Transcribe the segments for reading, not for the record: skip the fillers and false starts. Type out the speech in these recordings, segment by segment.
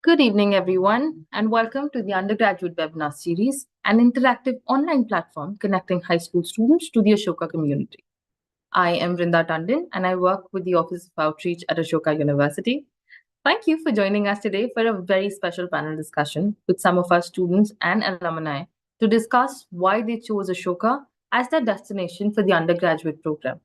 Good evening, everyone, and welcome to the undergraduate webinar series, an interactive online platform connecting high school students to the Ashoka community. I am Vrinda Tandon, and I work with the Office of Outreach at Ashoka University. Thank you for joining us today for a very special panel discussion with some of our students and alumni to discuss why they chose Ashoka as their destination for the undergraduate program.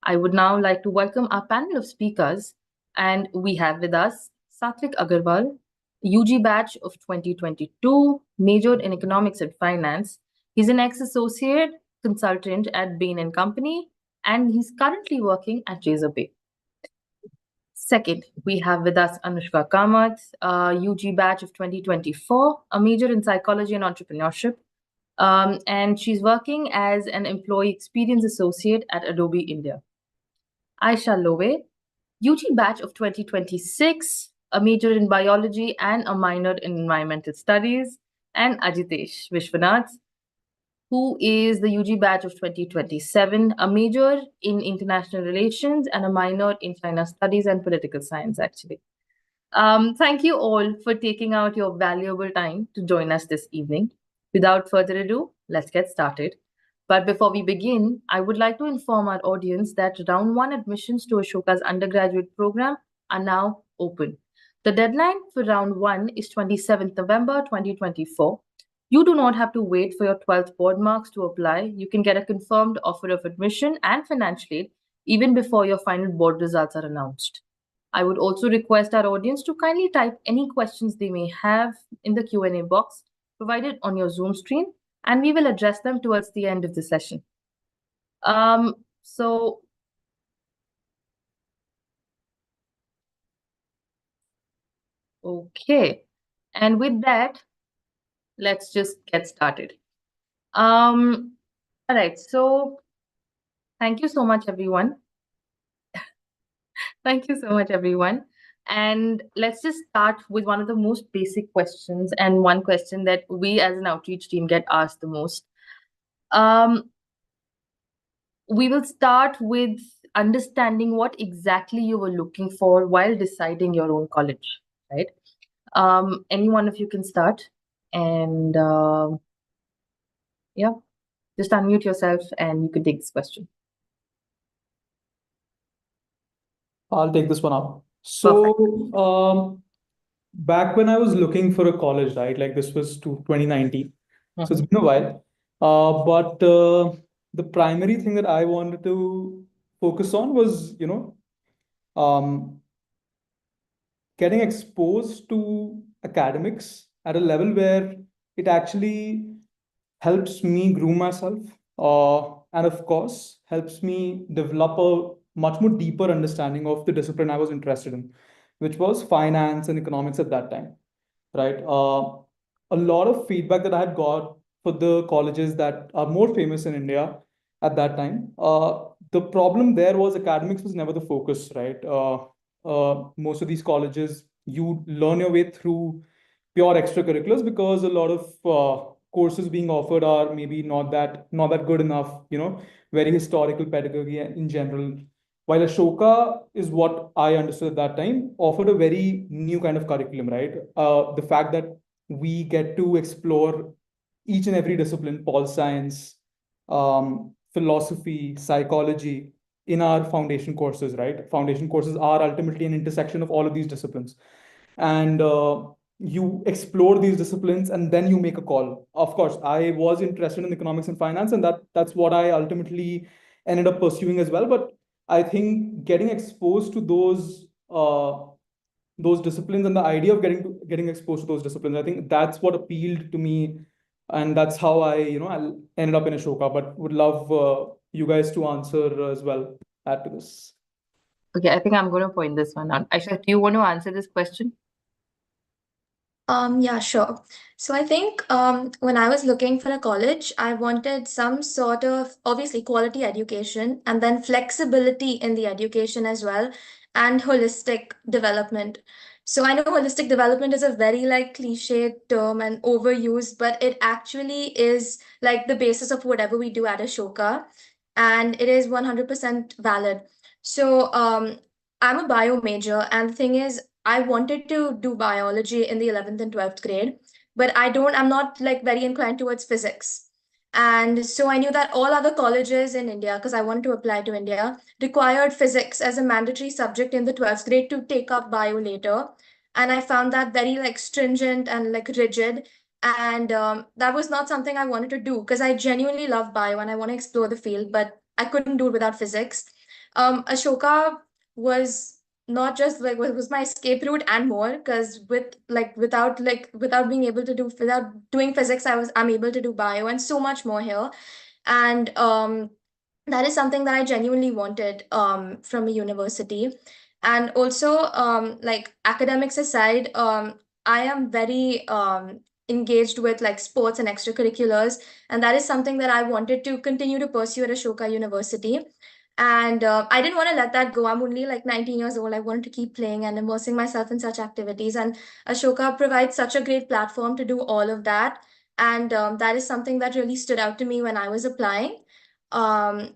I would now like to welcome our panel of speakers, and we have with us Satvik Agarwal, UG batch of 2022, majored in economics and finance. He's an ex-associate consultant at Bain and Company, and he's currently working at Razorpay. Second, we have with us Anushka Kamath, UG batch of 2024, a major in psychology and entrepreneurship. And she's working as an employee experience associate at Adobe India. Aisha Lowe, UG batch of 2026, a major in biology and a minor in environmental studies, and Ajitesh Vishwanath, who is the UG batch of 2027, a major in international relations and a minor in China studies and political science, actually. Thank you all for taking out your valuable time to join us this evening. Without further ado, let's get started. But before we begin, I would like to inform our audience that round one admissions to Ashoka's undergraduate program are now open. The deadline for round one is 27th November 2024. You do not have to wait for your 12th board marks to apply. You can get a confirmed offer of admission and financial aid even before your final board results are announced. I would also request our audience to kindly type any questions they may have in the Q&A box provided on your Zoom screen, and we will address them towards the end of the session. Okay. And with that, let's just get started. All right. So thank you so much, everyone. Thank you so much, everyone. And let's just start with one of the most basic questions, and one question that we as an outreach team get asked the most. We will start with understanding what exactly you were looking for while deciding your own college, right? Any one of you can start, and yeah, just unmute yourself and you can take this question. I'll take this one up. So, back when I was looking for a college, right, like this was to 2019, so it's been a while. But the primary thing that I wanted to focus on was, um, getting exposed to academics at a level where it actually helps me groom myself, and of course helps me develop a much more deeper understanding of the discipline I was interested in, which was finance and economics at that time, right? A lot of feedback that I had got for the colleges that are more famous in India at that time, the problem there was academics was never the focus, right? Most of these colleges, you learn your way through pure extracurriculars because a lot of courses being offered are maybe not that good enough, very historical pedagogy in general. While Ashoka is what I understood at that time, offered a very new kind of curriculum, right? The fact that we get to explore each and every discipline, pol science, philosophy, psychology, in our foundation courses, right? Foundation courses are ultimately an intersection of all of these disciplines. And you explore these disciplines and then you make a call. Of course, I was interested in economics and finance, and that's what I ultimately ended up pursuing as well. But I think getting exposed to those disciplines and the idea of getting exposed to those disciplines, I think that's what appealed to me, and that's how I ended up in Ashoka. But would love you guys to answer as well, add to this. Okay, I think I'm going to point this one out. Aisha, do you want to answer this question? Yeah, sure. So I think when I was looking for a college, I wanted some sort of obviously quality education and then flexibility in the education as well, and holistic development. So I know holistic development is a very like cliched term and overused, but it actually is like the basis of whatever we do at Ashoka, and it is 100% valid. So I'm a bio major, and the thing is, I wanted to do biology in the 11th and 12th grade, but I'm not like very inclined towards physics. And so I knew that all other colleges in India, because I wanted to apply to India, required physics as a mandatory subject in the 12th grade to take up bio later. And I found that very like stringent and like rigid. And that was not something I wanted to do because I genuinely love bio and I want to explore the field, but I couldn't do it without physics. Ashoka was not just like was my escape route and more because without being able to do without doing physics I'm able to do bio and so much more here. And that is something that I genuinely wanted from a university. And also like academics aside, I am very engaged with like sports and extracurriculars, and that is something that I wanted to continue to pursue at Ashoka University. And I didn't want to let that go. I'm only like 19 years old. I wanted to keep playing and immersing myself in such activities. And Ashoka provides such a great platform to do all of that. And that is something that really stood out to me when I was applying.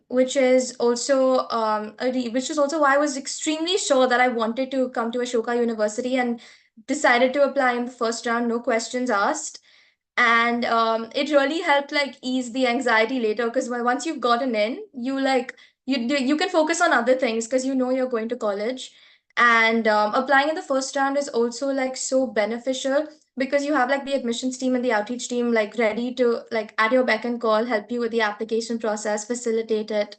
Which is also why I was extremely sure that I wanted to come to Ashoka University and decided to apply in the first round, no questions asked. And it really helped like ease the anxiety later because once you've gotten in, you can focus on other things because you know you're going to college. And applying in the first round is also like so beneficial because you have like the admissions team and the outreach team like ready to like at your beck and call help you with the application process, facilitate it,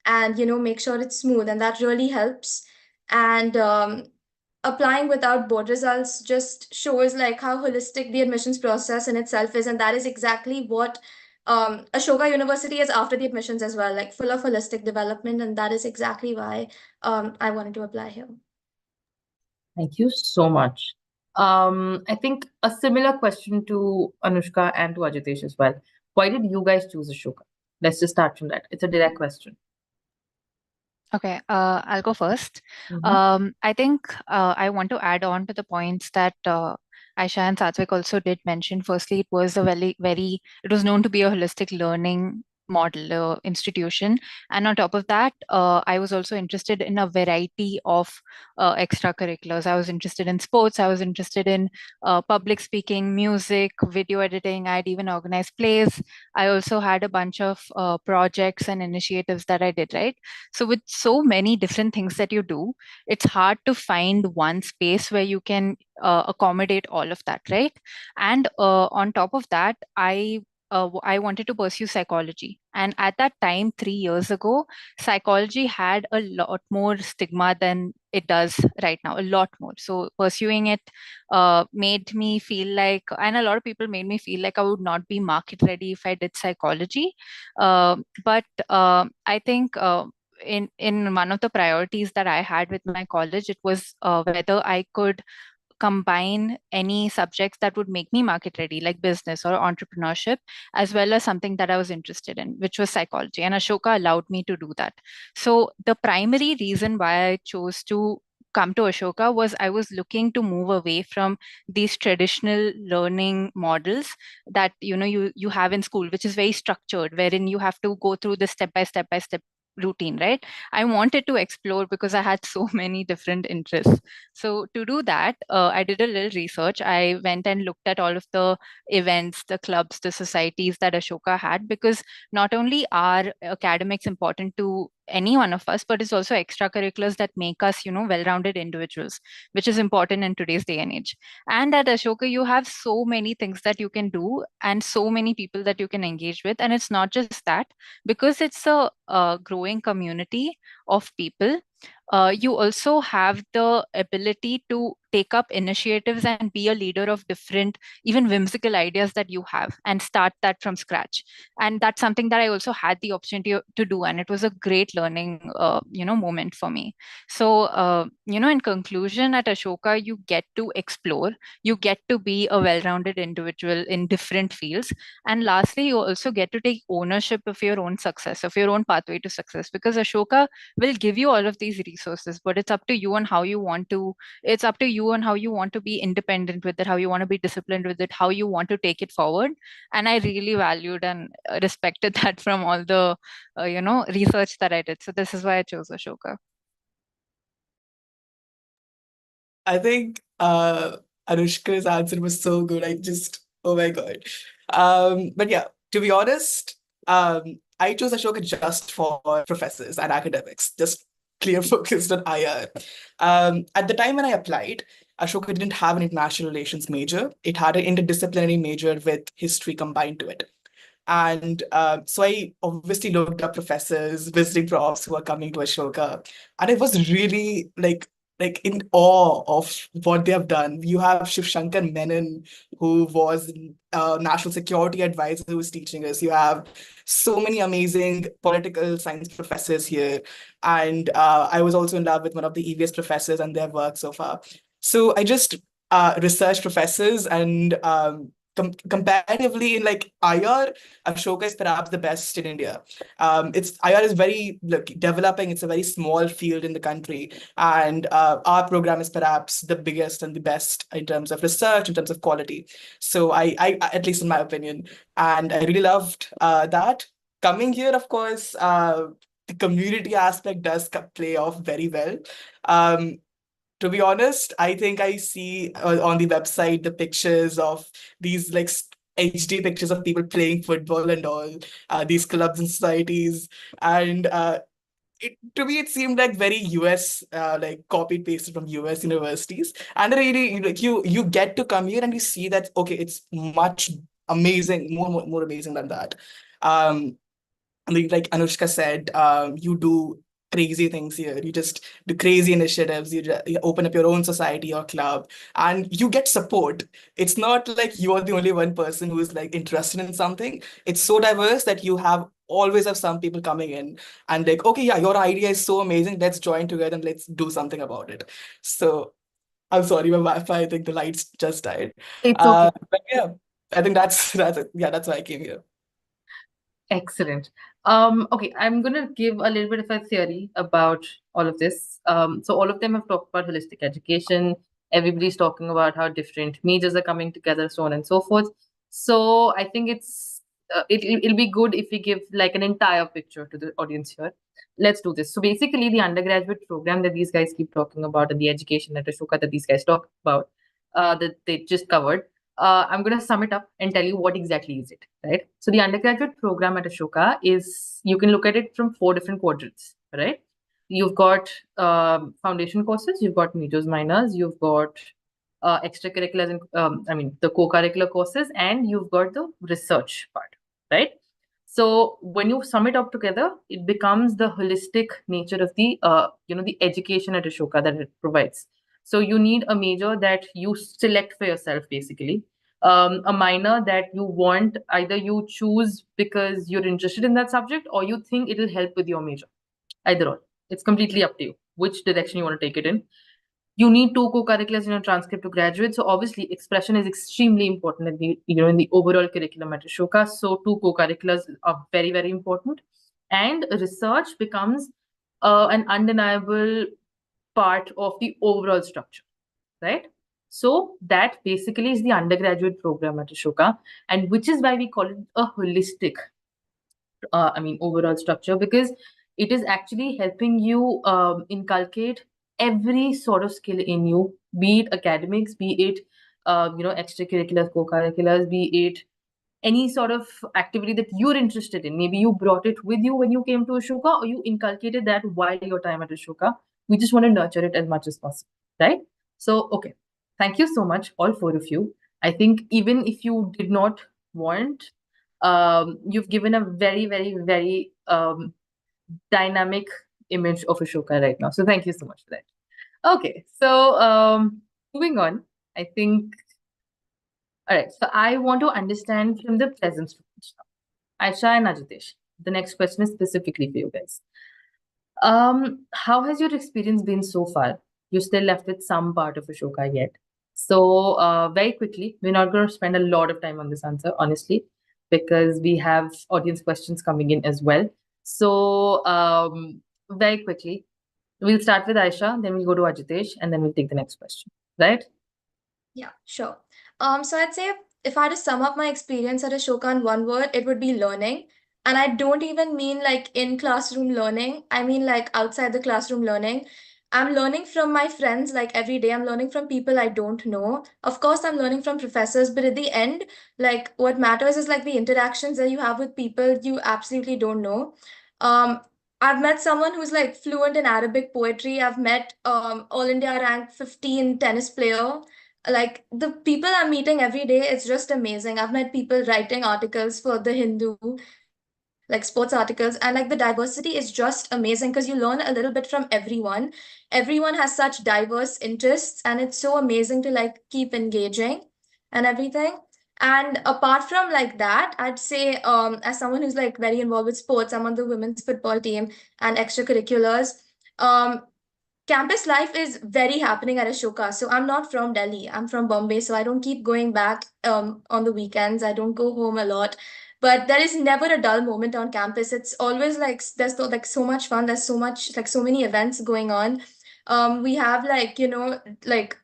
and make sure it's smooth, and that really helps. And applying without board results just shows like how holistic the admissions process in itself is, and that is exactly what Ashoka University is after the admissions as well, like full of holistic development, and that is exactly why I wanted to apply here. Thank you so much. I think a similar question to Anushka and to Ajitesh as well. Why did you guys choose Ashoka? Let's just start from that. It's a direct question. Okay, I'll go first. Mhm. I think I want to add on to the points that Aisha and Satvik also did mention. Firstly, it was it was known to be a holistic learning model institution. And on top of that, I was also interested in a variety of extracurriculars. I was interested in sports, I was interested in public speaking, music, video editing. I'd even organized plays. I also had a bunch of projects and initiatives that I did, right? So, with so many different things that you do, it's hard to find one space where you can accommodate all of that, right? And on top of that, I wanted to pursue psychology. And at that time, 3 years ago, psychology had a lot more stigma than it does right now, a lot more. So pursuing it made me feel like, and a lot of people made me feel like I would not be market ready if I did psychology. But I think in one of the priorities that I had with my college, it was whether I could combine any subjects that would make me market ready, like business or entrepreneurship, as well as something that I was interested in, which was psychology. And Ashoka allowed me to do that. So the primary reason why I chose to come to Ashoka was I was looking to move away from these traditional learning models that you have in school, which is very structured, wherein you have to go through the step by step routine, right? I wanted to explore because I had so many different interests. So to do that, I did a little research. I went and looked at all of the events, the clubs, the societies that Ashoka had, because not only are academics important to any one of us, but it's also extracurriculars that make us, well-rounded individuals, which is important in today's day and age. And at Ashoka, you have so many things that you can do and so many people that you can engage with. And it's not just that, because it's a growing community of people, you also have the ability to take up initiatives and be a leader of different, even whimsical ideas that you have and start that from scratch. And that's something that I also had the opportunity to do. And it was a great learning, moment for me. So, in conclusion, at Ashoka, you get to explore, you get to be a well rounded individual in different fields. And lastly, you also get to take ownership of your own success, of your own pathway to success, because Ashoka will give you all of these resources, but it's up to you on how you want to it's up to you on how you want to be independent with it, how you want to be disciplined with it, how you want to take it forward. And I really valued and respected that from all the research that I did. So this is why I chose Ashoka. I think Anushka's answer was so good. I just, oh my God. But yeah, to be honest, I chose Ashoka just for professors and academics, just clear focused on IR. At the time when I applied, Ashoka didn't have an international relations major. It had an interdisciplinary major with history combined to it. And so I obviously looked up professors, visiting profs who are coming to Ashoka, and I was really like in awe of what they have done. You have Shiv Shankar Menon, who was national security advisor, who was teaching us. You have so many amazing political science professors here, and I was also in love with one of the EVS professors and their work so far. So I just researched professors and comparatively in like IR, Ashoka is perhaps the best in India. It's IR is very developing. It's a very small field in the country, and our program is perhaps the biggest and the best in terms of research, in terms of quality. So I at least in my opinion, and I really loved that. Coming here, of course, the community aspect does play off very well. Um, to be honest, I think I see on the website the pictures of these like HD pictures of people playing football and all, these clubs and societies. And to me, it seemed like very US, like copied pasted from US universities. And really, like you get to come here and you see that, okay, it's much amazing, more amazing than that. Um, I mean, like Anushka said, you do crazy things here. You just do crazy initiatives. You open up your own society or club, and you get support. It's not like you are the only one person who is like interested in something. It's so diverse that you have always have some people coming in and like, okay, yeah, your idea is so amazing. Let's join together and let's do something about it. So I'm sorry, my Wi-Fi. I think the lights just died. It's okay. But yeah, I think that's it. Yeah, that's why I came here. Excellent. Okay, I'm gonna give a little bit of a theory about all of this. So all of them have talked about holistic education. Everybody's talking about how different majors are coming together, so on and so forth. So I think it'll be good if we give like an entire picture to the audience here. Let's do this. So basically, the undergraduate program that these guys keep talking about, and the education at Ashoka that these guys talk about, that they just covered, I'm going to sum it up and tell you what exactly is it, right? So the undergraduate program at Ashoka is, you can look at it from 4 different quadrants, right? You've got foundation courses, you've got majors, minors, you've got extracurriculars, and I mean the co-curricular courses, and you've got the research part, right? So when you sum it up together, it becomes the holistic nature of the the education at Ashoka that it provides. So you need a major that you select for yourself, basically. A minor that you want, either you choose because you're interested in that subject or you think it'll help with your major. Either or. It's completely up to you which direction you want to take it in. You need 2 co-curriculars in your transcript to graduate. So obviously expression is extremely important in the in the overall curriculum at Ashoka. So 2 co-curriculars are very, very important. And research becomes an undeniable part of the overall structure, right? So that basically is the undergraduate program at Ashoka, and which is why we call it a holistic, overall structure, because it is actually helping you inculcate every sort of skill in you, be it academics, be it extracurriculars, co-curriculars, be it any sort of activity that you're interested in. Maybe you brought it with you when you came to Ashoka, or you inculcated that while your time at Ashoka. We just want to nurture it as much as possible, right? So, okay. Thank you so much, all 4 of you. I think even if you did not want, you've given a very, very, very dynamic image of Ashoka right now. So thank you so much for that. Okay, so moving on, I think. All right, so I want to understand from the present students now. Aisha and Ajitesh, the next question is specifically for you guys. How has your experience been so far? You're still left with some part of Ashoka yet. So, very quickly, we're not going to spend a lot of time on this answer, honestly, because we have audience questions coming in as well. So, very quickly, we'll start with Aisha, then we'll go to Ajitesh, and then we'll take the next question, right? Yeah, sure. So I'd say if I had to sum up my experience at Ashoka in one word, it would be learning. And I don't even mean like in classroom learning. I mean like outside the classroom learning. I'm learning from my friends like every day. I'm learning from people I don't know. Of course, I'm learning from professors, but at the end, like what matters is like the interactions that you have with people you absolutely don't know. Um, I've met someone who's like fluent in Arabic poetry. I've met All India rank 15 tennis player. Like the people I'm meeting every day, it's just amazing. I've met people writing articles for the Hindu, like sports articles, and like the diversity is just amazing because you learn a little bit from everyone. Everyone has such diverse interests, and it's so amazing to like keep engaging and everything. And apart from like that, I'd say as someone who's like very involved with sports, I'm on the women's football team and extracurriculars. um Campus life is very happening at Ashoka. So I'm not from Delhi. I'm from Bombay. So I don't keep going back on the weekends. I don't go home a lot. But there is never a dull moment on campus. It's always like there's like so much fun. There's so much like so many events going on. We have like like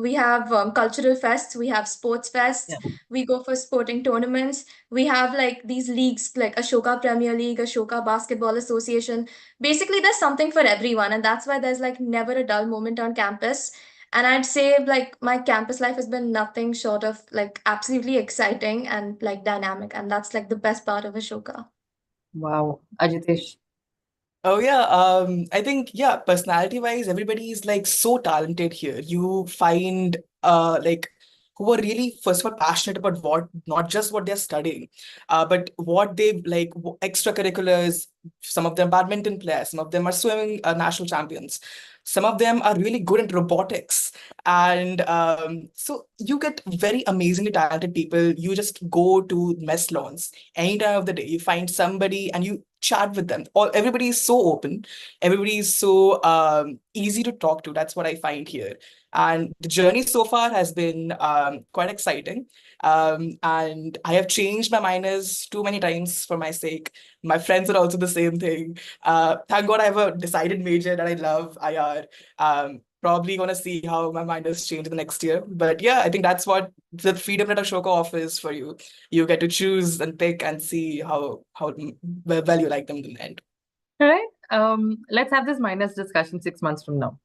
we have cultural fests. We have sports fests. Yeah. We go for sporting tournaments. We have like these leagues like Ashoka Premier League, Ashoka Basketball Association. Basically there's something for everyone, and that's why there's like never a dull moment on campus. And I'd say like my campus life has been nothing short of like absolutely exciting and like dynamic, and that's like the best part of Ashoka. Wow. Ajitesh. Oh yeah, I think yeah, personality-wise, everybody is like so talented here. You find like who are really first of all passionate about what not just what they're studying, but what they like extracurriculars. Some of them badminton players, some of them are swimming national champions, some of them are really good at robotics, and so you get very amazingly talented people. You just go to mess lawns any time of the day. You find somebody and you chat with them. All everybody is so open. Everybody is so easy to talk to. That's what I find here. And the journey so far has been quite exciting. And I have changed my minors too many times for my sake. My friends are also the same thing. Thank God I have a decided major that I love, IR. Probably gonna see how my minors change in the next year. But yeah, I think that's what the freedom that Ashoka offers for you. You get to choose and pick and see how well you like them in the end. All right. Let's have this minus discussion 6 months from now.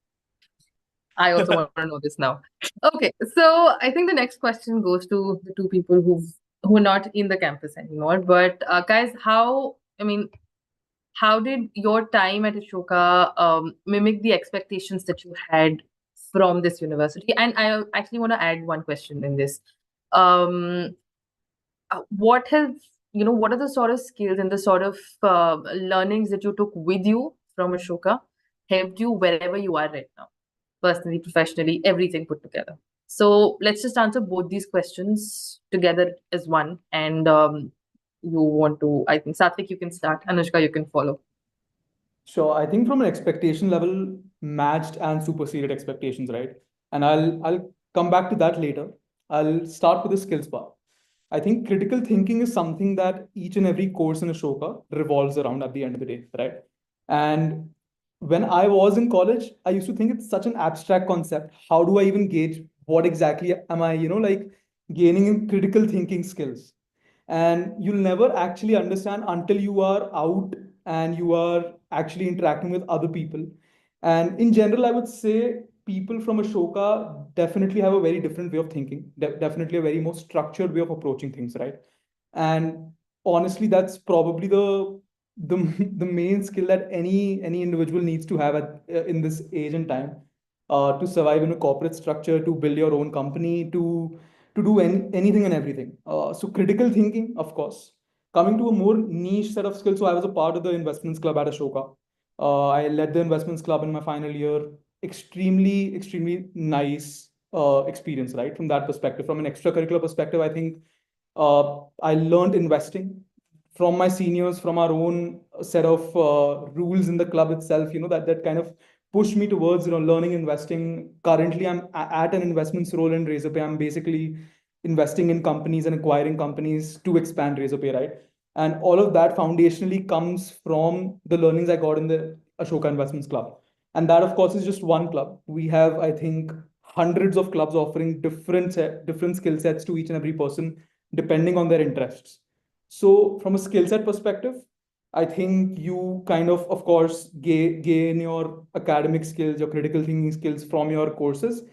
I also want to know this now. Okay, so I think the next question goes to the two people who are not in the campus anymore. But guys, how did your time at Ashoka mimic the expectations that you had from this university? And I actually want to add one question in this. Um, what have what are the sort of skills and the sort of learnings that you took with you from Ashoka helped you wherever you are right now, personally, professionally, everything put together? So let's just answer both these questions together as one. And you want to, I think, Satvik, you can start. Anushka, you can follow. Sure. I think from an expectation level, matched and superseded expectations, right? And I'll come back to that later. I'll start with the skills part. I think critical thinking is something that each and every course in Ashoka revolves around at the end of the day, right? And when I was in college, I used to think it's such an abstract concept. How do I even gauge what exactly am I, like gaining in critical thinking skills? And you'll never actually understand until you are out and you are actually interacting with other people. And in general, I would say people from Ashoka definitely have a very different way of thinking, definitely a very more structured way of approaching things, right? And honestly, that's probably the the main skill that any individual needs to have in this age and time, to survive in a corporate structure, to build your own company, to do anything and everything. So critical thinking, of course. Coming to a more niche set of skills, so I was a part of the investments club at Ashoka. I led the investments club in my final year. Extremely nice experience, right? From that perspective, from an extracurricular perspective, I think I learned investing from my seniors, from our own set of rules in the club itself. That kind of pushed me towards learning investing. Currently, I'm at an investments role in Razorpay. I'm basically investing in companies and acquiring companies to expand Razorpay, right? And all of that foundationally comes from the learnings I got in the Ashoka Investments Club. And that, of course, is just one club. We have, I think, hundreds of clubs offering different skill sets to each and every person depending on their interests. So, from a skill set perspective, I think you kind of course, gain your academic skills, your critical thinking skills from your courses.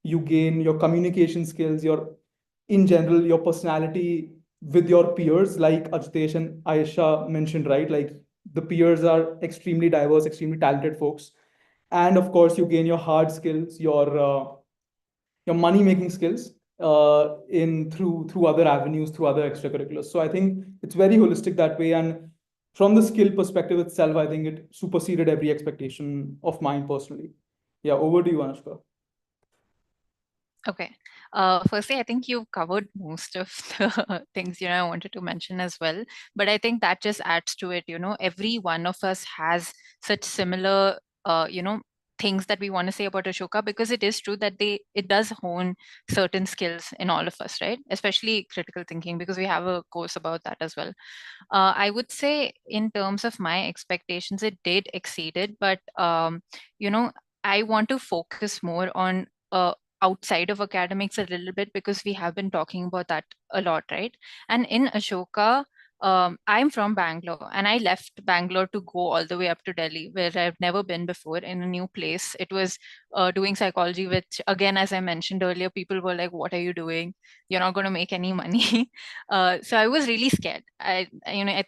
You gain your communication skills, in general, your personality with your peers, like Ajitesh and Aisha mentioned, right? Like the peers are extremely diverse, extremely talented folks. And of course, you gain your hard skills, your money making skills in through other avenues, through other extracurriculars. So I think it's very holistic that way. And from the skill perspective itself, I think it superseded every expectation of mine personally. Yeah, over to you, Anushka. Okay. Firstly, I think you've covered most of the things, I wanted to mention as well. But I think that just adds to it, every one of us has such similar, things that we want to say about Ashoka, because it is true that it does hone certain skills in all of us, right? Especially critical thinking, because we have a course about that as well. I would say in terms of my expectations, it did exceeded, but you know, I want to focus more on outside of academics a little bit, because we have been talking about that a lot, right? And in Ashoka, I'm from Bangalore, and I left Bangalore to go all the way up to Delhi, where I've never been before, in a new place. It was doing psychology, which, again, as I mentioned earlier, people were like, "What are you doing? You're not going to make any money." So I was really scared. I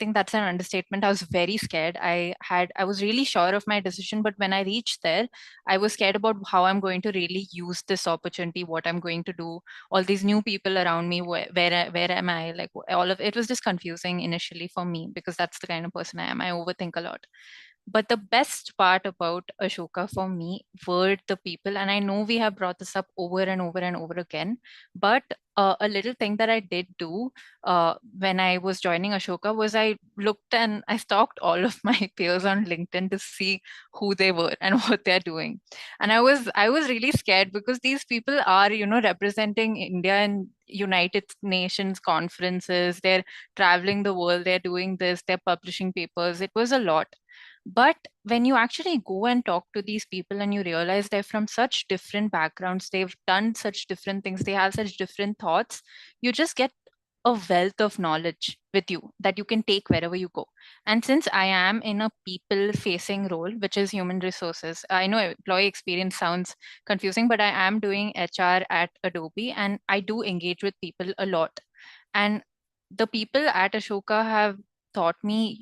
think that's an understatement. I was very scared. I was really sure of my decision, but when I reached there, I was scared about how I'm going to really use this opportunity, what I'm going to do, all these new people around me, where am I? Like, all of it was just confusing initially for me, because that's the kind of person I am. I overthink a lot. But the best part about Ashoka for me were the people. And I know we have brought this up over and over and over again, but a little thing that I did do when I was joining Ashoka was I looked and I stalked all of my peers on LinkedIn to see who they were and what they're doing. And I was really scared, because these people are, representing India in United Nations conferences. They're traveling the world, they're doing this, they're publishing papers. It was a lot. But when you actually go and talk to these people and you realize they're from such different backgrounds, they've done such different things, they have such different thoughts, you just get a wealth of knowledge with you that you can take wherever you go. And since I am in a people facing role, which is human resources, I know employee experience sounds confusing, but I am doing HR at Adobe, and I do engage with people a lot. And the people at Ashoka have taught me,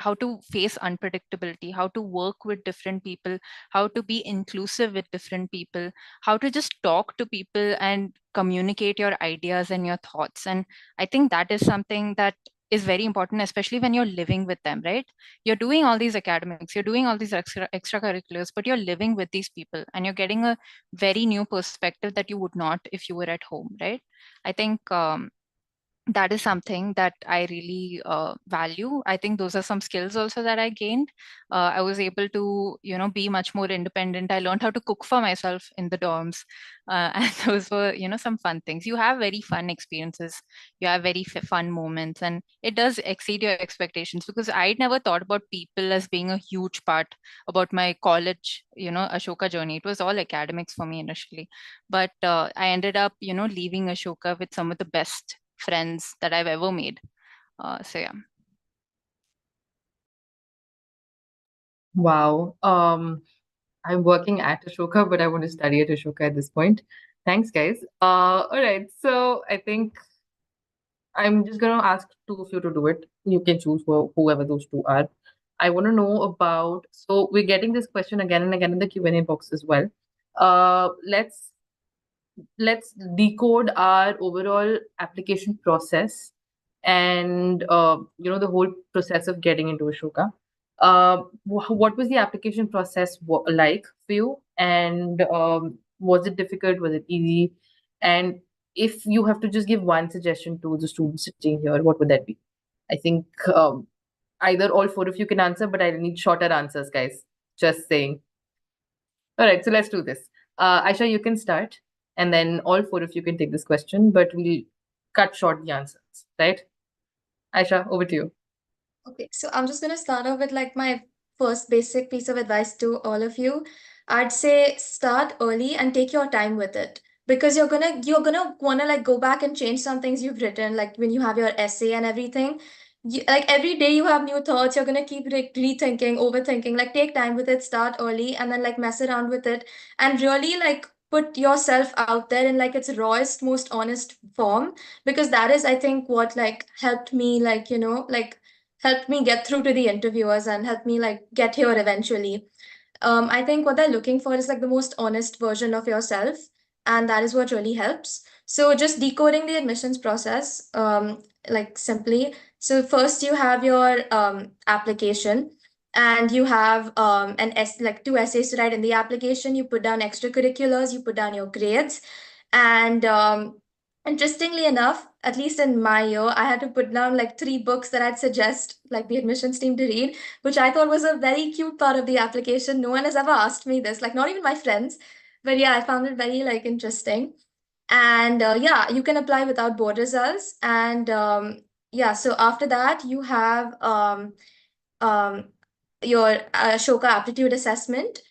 how to face unpredictability, how to work with different people, how to be inclusive with different people, how to just talk to people and communicate your ideas and your thoughts. And I think that is something that is very important, especially when you're living with them, right? You're doing all these academics, you're doing all these extracurriculars, but you're living with these people and you're getting a very new perspective that you would not if you were at home, right? I think that is something that I really value. I think those are some skills also that I gained. I was able to, be much more independent. I learned how to cook for myself in the dorms. And those were, some fun things. You have very fun experiences. You have very fun moments, and it does exceed your expectations, because I never thought about people as being a huge part about my college, Ashoka journey. It was all academics for me initially. But I ended up, leaving Ashoka with some of the best friends that I've ever made. So yeah. Wow. I'm working at Ashoka, but I want to study at Ashoka at this point. Thanks, guys. All right. So I think I'm just gonna ask two of you to do it. You can choose whoever those two are. I want to know about. So we're getting this question again and again in the Q&A box as well. Let's decode our overall application process, and the whole process of getting into Ashoka. What was the application process like for you, and was it difficult, was it easy? And if you have to just give one suggestion to the students sitting here, what would that be? I think either all four of you can answer, but I need shorter answers, guys. Just saying. All right, so let's do this. Aisha, you can start, and then all four of you can take this question, but we'll cut short the answers, right? Aisha, over to you. Okay, so I'm just gonna start off with like my first basic piece of advice to all of you. I'd say start early and take your time with it, because you're gonna wanna like go back and change some things you've written, like when you have your essay and everything. like every day you have new thoughts, you're gonna keep rethinking, overthinking. Like take time with it, start early, and then like mess around with it, and really like put yourself out there in like its rawest, most honest form, because that is, I think, what like helped me, like, like helped me get through to the interviewers and helped me like get here eventually. I think what they're looking for is like the most honest version of yourself, and that is what really helps. So just decoding the admissions process, like simply. So first you have your application, and you have like two essays to write in the application. You put down extracurriculars, you put down your grades, and interestingly enough, at least in my year, I had to put down like 3 books that I'd suggest like the admissions team to read, which I thought was a very cute part of the application. No one has ever asked me this, like not even my friends. But yeah, I found it very like interesting. And yeah, you can apply without board results. And yeah, so after that, you have um, your Ashoka aptitude assessment,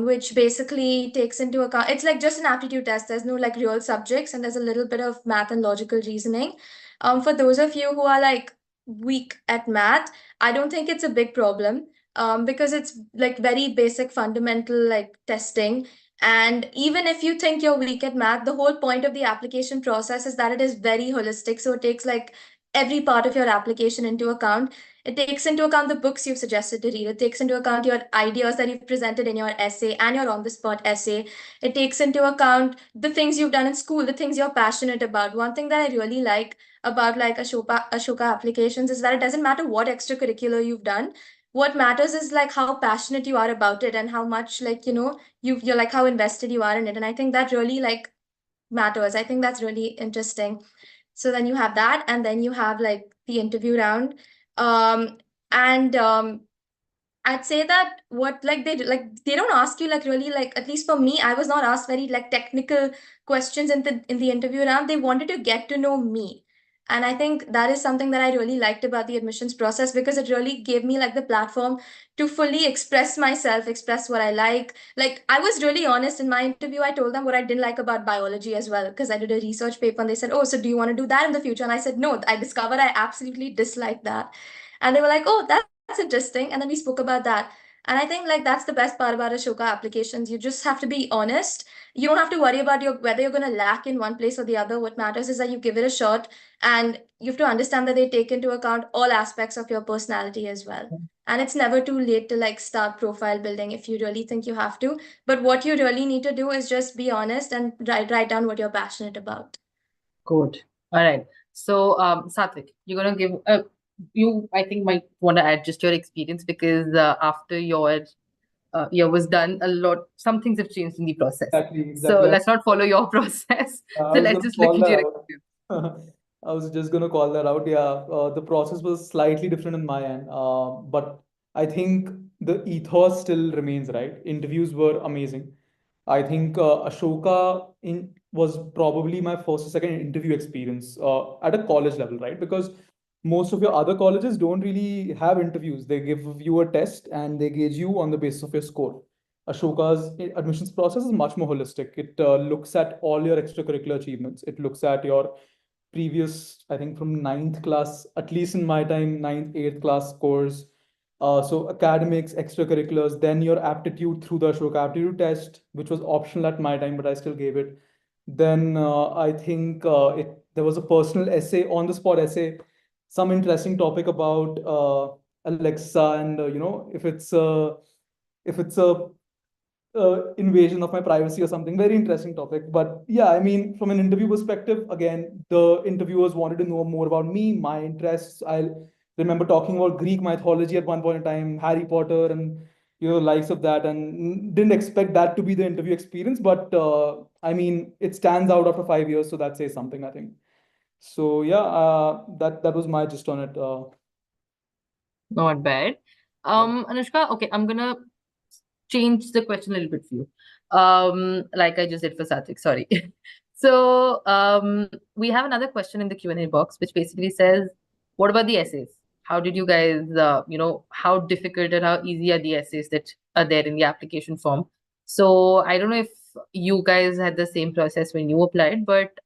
which basically takes into account, it's like just an aptitude test. There's no like real subjects, and there's a little bit of math and logical reasoning. For those of you who are like weak at math, I don't think it's a big problem, because it's like very basic fundamental like testing. And even if you think you're weak at math, the whole point of the application process is that it is very holistic. So it takes like every part of your application into account. It takes into account the books you've suggested to read. It takes into account your ideas that you've presented in your essay and your on-the-spot essay. It takes into account the things you've done in school, the things you're passionate about. One thing that I really like about like Ashoka applications is that it doesn't matter what extracurricular you've done. What matters is like how passionate you are about it and how much like, you're like how invested you are in it. And I think that really like matters. I think that's really interesting. So then you have that, and then you have like the interview round. And I'd say that what like they don't ask you like really like, at least for me, I was not asked very like technical questions in the interview round. They wanted to get to know me. And I think that is something that I really liked about the admissions process, because it really gave me like the platform to fully express myself, express what I like. Like I was really honest in my interview. I told them what I didn't like about biology as well, because I did a research paper and they said, "Oh, so do you want to do that in the future?" And I said, "No, I discovered I absolutely dislike that." And they were like, "Oh, that's interesting." And then we spoke about that. And I think like that's the best part about Ashoka applications. You just have to be honest. You don't have to worry about whether you're going to lack in one place or the other. What matters is that you give it a shot, and you have to understand that they take into account all aspects of your personality as well. And it's never too late to like start profile building if you really think you have to. But what you really need to do is just be honest and write down what you're passionate about. Good. All right. So, Satvik, you're gonna give you, I think, might want to add just your experience, because after your year was done, some things have changed in the process. Exactly. So let's not follow your process. So let's just look into your experience. I was just gonna call that out. Yeah, the process was slightly different in my end, but I think the ethos still remains, right. Interviews were amazing. I think Ashoka was probably my first or second interview experience at a college level, right? Because most of your other colleges don't really have interviews. They give you a test and they gauge you on the basis of your score. Ashoka's admissions process is much more holistic. It looks at all your extracurricular achievements. It looks at your previous, I think from ninth class, at least in my time, ninth, eighth class scores. So academics, extracurriculars, then your aptitude through the Ashoka aptitude test, which was optional at my time, but I still gave it. Then I think there was a personal essay, on the spot essay, some interesting topic about Alexa, and if it's a invasion of my privacy or something. Very interesting topic. But yeah, I mean, from an interview perspective, again, the interviewers wanted to know more about me, my interests. I remember talking about Greek mythology at one point in time, Harry Potter, and likes of that, and didn't expect that to be the interview experience. But I mean, it stands out after 5 years, so that says something, I think. So yeah, that was my gist on it. Not bad. Anushka, okay, I'm gonna change the question a little bit for you. Like I just did for Satvik, sorry. So we have another question in the Q&A box, which basically says, what about the essays? How did you guys, how difficult and how easy are the essays that are there in the application form? So I don't know if you guys had the same process when you applied, but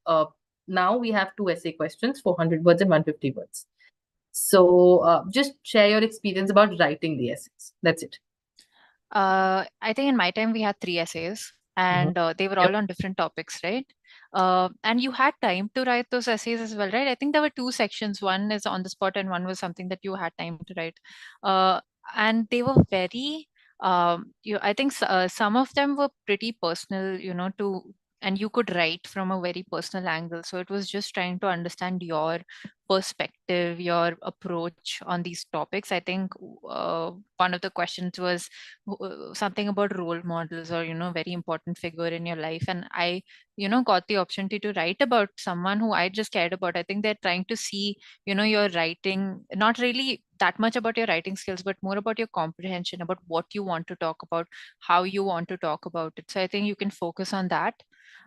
now we have 2 essay questions, 400 words and 150 words. So just share your experience about writing the essays. That's it. I think in my time we had 3 essays, and they were all on different topics, right? And you had time to write those essays as well, right? I think there were 2 sections. One is on the spot, and one was something that you had time to write. Uh, and they were very, I think some of them were pretty personal, and you could write from a very personal angle. So it was just trying to understand your perspective, your approach on these topics. I think one of the questions was something about role models or very important figure in your life, and I got the opportunity to write about someone who I just cared about. I think they're trying to see your writing, not really that much about your writing skills, but more about your comprehension, about what you want to talk about, how you want to talk about it. So I think you can focus on that,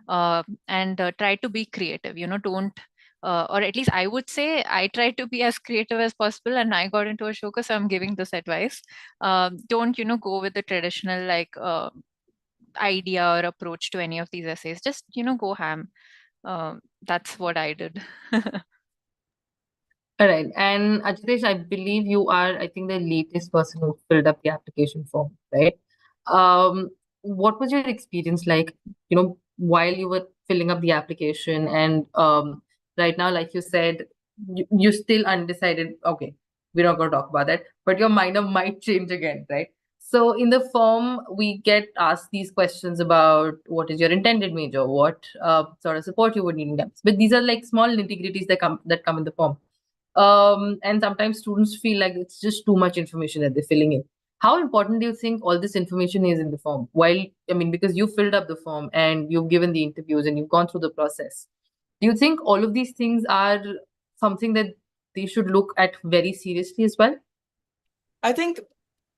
and try to be creative. Don't or at least I would say I try to be as creative as possible, and I got into Ashoka, so I'm giving this advice. Don't go with the traditional idea or approach to any of these essays. Just go ham. That's what I did. All right. And Ajitesh, I believe you are, I think, the latest person who filled up the application form, right? What was your experience like, while you were filling up the application? And right now, like you said, you still undecided. Okay, we're not going to talk about that, but your mind might change again, right? So in the form, we get asked these questions about what is your intended major, what sort of support you would need in gaps. But these are like small nitty-gritties that come in the form. And sometimes students feel like it's just too much information that they're filling in. How important do you think all this information is in the form? While, I mean, because you filled up the form and you've given the interviews and you've gone through the process, do you think all of these things are something that they should look at very seriously as well? I think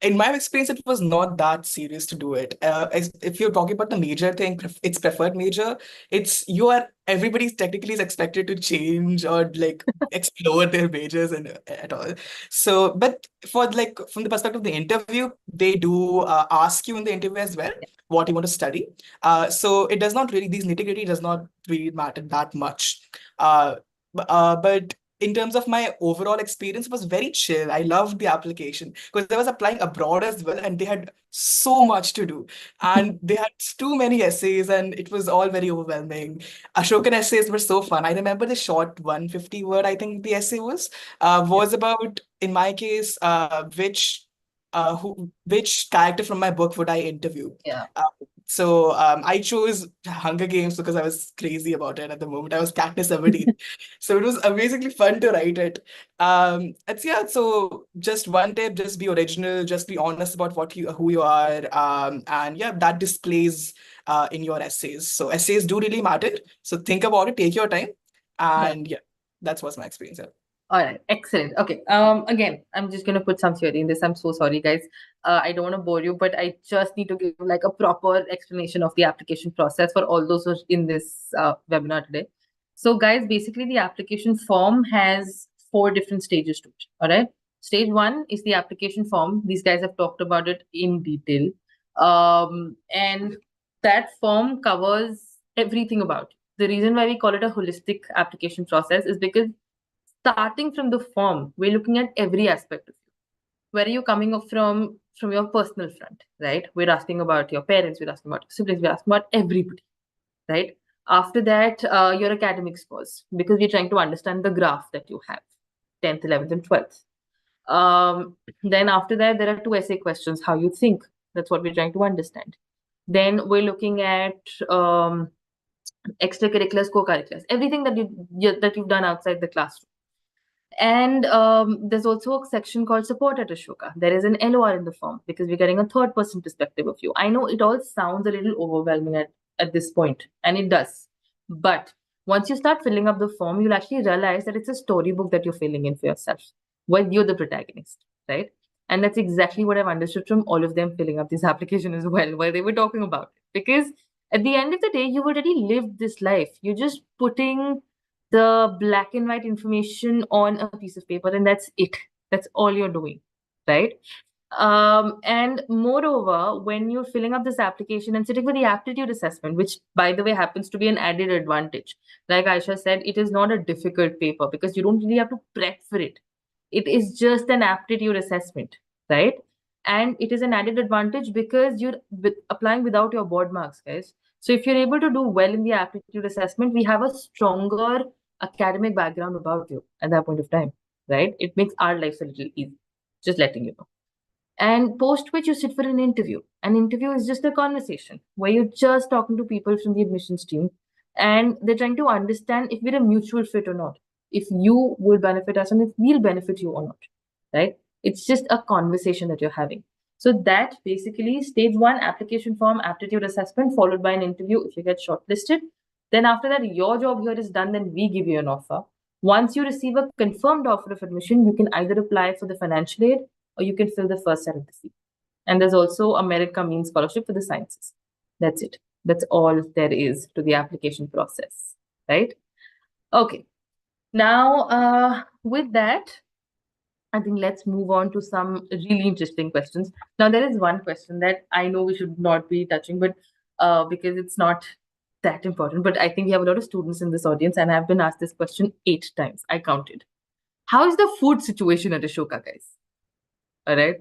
in my experience, it was not that serious to do it. If you're talking about the major thing, it's preferred major. Everybody's technically is expected to change or like explore their majors and at all. So, but for like from the perspective of the interview, they do ask you in the interview as well what you want to study. So it does not really, these nitty-gritty does not really matter that much. But in terms of my overall experience, it was very chill. I loved the application because I was applying abroad as well, and they had so much to do. And they had too many essays, and it was all very overwhelming. Ashokan essays were so fun. I remember the short 150 word, I think the essay was about, in my case, which character from my book would I interview? Yeah. So I chose Hunger Games because I was crazy about it at the moment. I was Katniss Everdeen. So it was amazingly fun to write it. So just one tip, just be original, just be honest about who you are. And yeah, that displays in your essays. So essays do really matter. So think about it, take your time. And yeah, that's what's my experience. Yeah. All right, excellent. Okay. Again, I'm just gonna put some theory in this. I'm so sorry, guys. I don't want to bore you, but I just need to give like a proper explanation of the application process for all those who are in this webinar today. So, guys, basically the application form has 4 different stages to it. All right. Stage 1 is the application form. These guys have talked about it in detail, and that form covers everything about it. The reason why we call it a holistic application process is because starting from the form, we're looking at every aspect of you. Where are you coming up from your personal front, right? We're asking about your parents, we're asking about your siblings, we're asking about everybody, right? After that, your academic scores, because we're trying to understand the graph that you have, 10th, 11th, and 12th. Then after that, there are 2 essay questions, how you think. That's what we're trying to understand. Then we're looking at extracurriculars, co-curriculars, everything that you've done outside the classroom. And there's also a section called support at Ashoka. There is an LOR in the form because we're getting a third person perspective of you. I know it all sounds a little overwhelming at this point, and it does. But once you start filling up the form, you'll actually realize that it's a storybook that you're filling in for yourself, where you're the protagonist, right? And that's exactly what I've understood from all of them filling up this application as well, while they were talking about it. Because at the end of the day, you've already lived this life. You're just putting the black and white information on a piece of paper, and that's it. That's all you're doing, right? And moreover, when you're filling up this application and sitting for the aptitude assessment, which by the way happens to be an added advantage, like Aisha said, it is not a difficult paper because you don't really have to prep for it. It is just an aptitude assessment, right? And it is an added advantage because you're applying without your board marks, guys. So if you're able to do well in the aptitude assessment, we have a stronger academic background about you at that point of time, right? It makes our lives a little easy. Just letting you know. And post which you sit for an interview. An interview is just a conversation where you're just talking to people from the admissions team and they're trying to understand if we're a mutual fit or not, if you will benefit us and if we'll benefit you or not, right? It's just a conversation that you're having. So that basically stage one, application form, aptitude assessment, followed by an interview if you get shortlisted. Then after that, your job here is done, then we give you an offer. Once you receive a confirmed offer of admission, you can either apply for the financial aid or you can fill the first set of the fee. And there's also a merit cum means scholarship for the sciences. That's it. That's all there is to the application process, right? Okay. Now, with that, I think let's move on to some really interesting questions. Now, there is one question that I know we should not be touching, but because it's not that important, but I think we have a lot of students in this audience, and I've been asked this question 8 times. I counted. How is the food situation at Ashoka, guys? All right.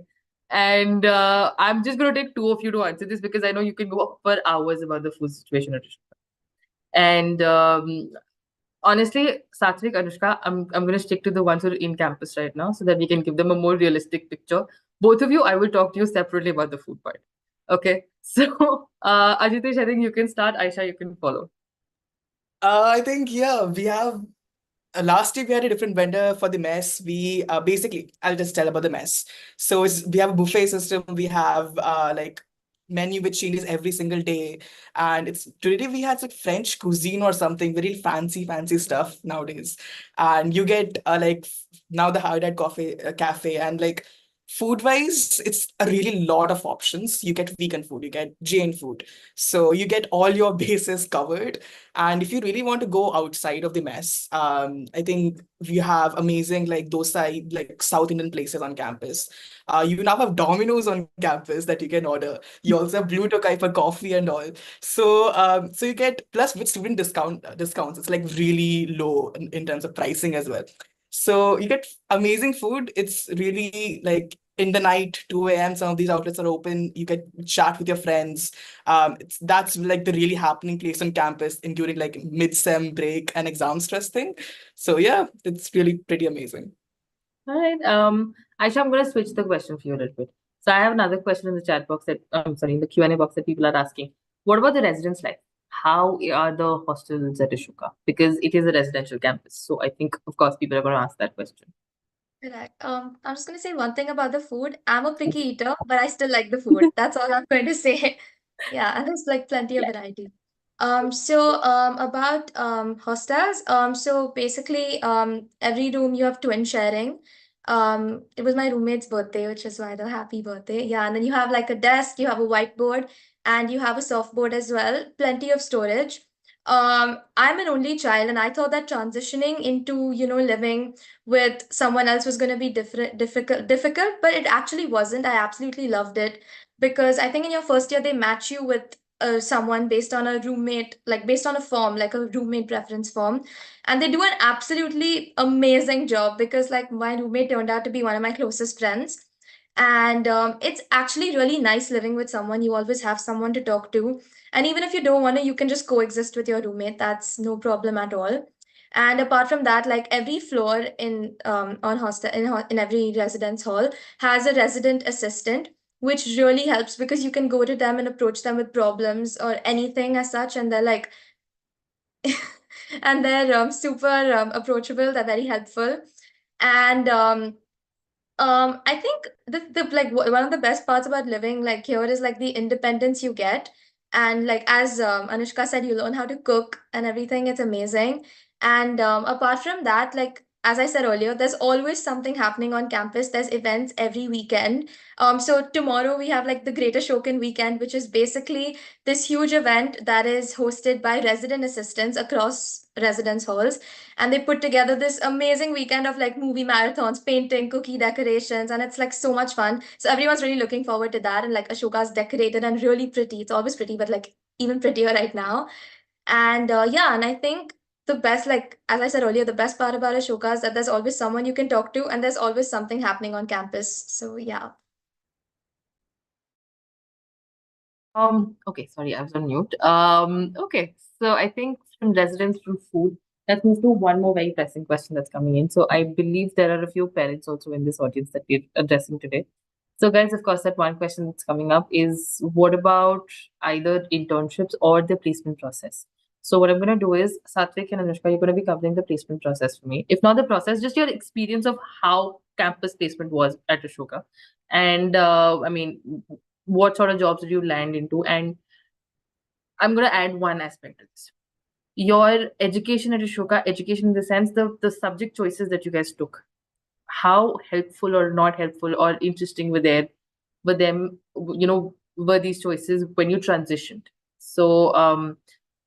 And I'm just going to take 2 of you to answer this because I know you can go up for hours about the food situation at Ashoka. And honestly, Satvik, Anushka, I'm going to stick to the ones who are in campus right now so that we can give them a more realistic picture. Both of you, I will talk to you separately about the food part. Okay. So, Ajitesh, I think you can start. Aisha, you can follow. I think, yeah, we have last year we had a different vendor for the mess. We basically, I'll just tell about the mess. So we have a buffet system. We have like menu which changes every single day, and it's today we had like French cuisine or something very fancy stuff nowadays. And you get now the Hard Hat Coffee Cafe, and like food wise, it's a really lot of options. You get vegan food, you get Jain food, so you get all your bases covered. And if you really want to go outside of the mess, I think we have amazing like dosa, like South Indian places on campus. You now have Domino's on campus that you can order. You also have Blue Tokai for coffee and all. So you get plus with student discounts. It's like really low in terms of pricing as well. So you get amazing food. It's really like in the night, 2 a.m. Some of these outlets are open. You can chat with your friends. That's like the really happening place on campus in during like mid-sem break and exam stress thing. So yeah, it's really pretty amazing. All right. Aisha, I'm going to switch the question for you a little bit. So I have another question in the chat box that, I'm sorry, in the Q&A box that people are asking. What about the residence life? How are the hostels at Ashoka? Because it is a residential campus. So I think, of course, people are going to ask that question. Correct. I'm just gonna say one thing about the food. I'm a picky eater, but I still like the food. That's all I'm going to say. Yeah, and there's like plenty of variety. About hostels. So basically, every room you have twin sharing. It was my roommate's birthday, which is why the happy birthday. Yeah, and then you have like a desk, you have a whiteboard, and you have a softboard as well. Plenty of storage. I'm an only child, and I thought that transitioning into, living with someone else was going to be difficult, but it actually wasn't. I absolutely loved it because I think in your first year they match you with someone based on a roommate, like based on a form, like a roommate preference form, and they do an absolutely amazing job because like my roommate turned out to be one of my closest friends. And it's actually really nice living with someone. You always have someone to talk to, and even if you don't want to, you can just coexist with your roommate. That's no problem at all. And apart from that, like every floor in on hostel in every residence hall has a resident assistant, which really helps because you can go to them and approach them with problems or anything as such, and they're like, and they're super approachable. They're very helpful, and I think the like one of the best parts about living like here is like the independence you get. And like as Anushka said, you learn how to cook and everything. It's amazing. And apart from that, like as I said earlier, there's always something happening on campus. There's events every weekend. So tomorrow we have like the Greater Shokin Weekend, which is basically this huge event that is hosted by resident assistants across residence halls, and they put together this amazing weekend of like movie marathons, painting, cookie decorations, and it's like so much fun. So everyone's really looking forward to that. And like Ashoka's decorated and really pretty. It's always pretty, but like even prettier right now. And yeah, and I think the best, like as I said earlier, the best part about Ashoka is that there's always someone you can talk to and there's always something happening on campus. So yeah. Okay, sorry, I was on mute. Okay, so I think from residents from food, let's move to one more very pressing question that's coming in. So I believe there are a few parents also in this audience that we're addressing today. So guys, of course, that one question that's coming up is what about either internships or the placement process? So what I'm going to do is, Satvik and Anushka, you're going to be covering the placement process for me. If not the process, just your experience of how campus placement was at Ashoka. And I mean, what sort of jobs did you land into? And I'm going to add one aspect to this. Your education at Ashoka, education in the sense the subject choices that you guys took, how helpful or not helpful or interesting were them, were these choices when you transitioned? So